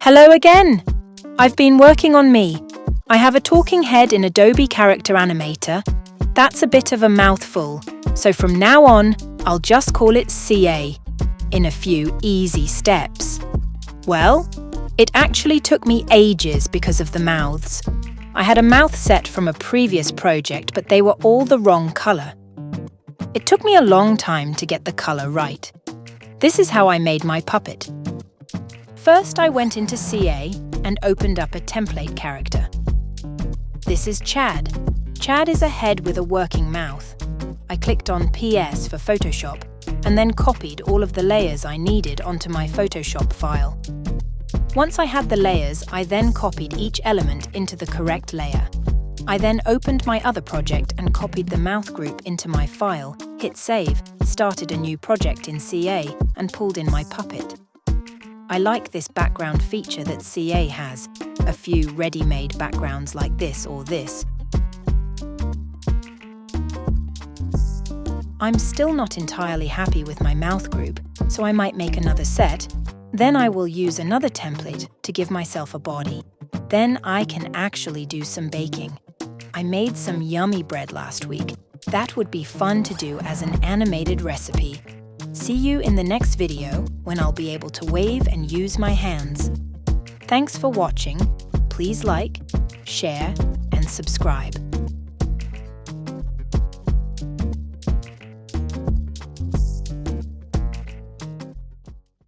Hello again! I've been working on me. I have a talking head in Adobe Character Animator. That's a bit of a mouthful, so from now on, I'll just call it CA, in a few easy steps. Well, it actually took me ages because of the mouths. I had a mouth set from a previous project, but they were all the wrong color. It took me a long time to get the color right. This is how I made my puppet. First, I went into CA and opened up a template character. This is Chad. Chad is a head with a working mouth. I clicked on PS for Photoshop and then copied all of the layers I needed onto my Photoshop file. Once I had the layers, I then copied each element into the correct layer. I then opened my other project and copied the mouth group into my file, hit save, started a new project in CA, and pulled in my puppet. I like this background feature that CA has, a few ready-made backgrounds like this or this. I'm still not entirely happy with my mouth group, so I might make another set. Then I will use another template to give myself a body. Then I can actually do some baking. I made some yummy bread last week. That would be fun to do as an animated recipe. See you in the next video when I'll be able to wave and use my hands. Thanks for watching. Please like, share, and subscribe.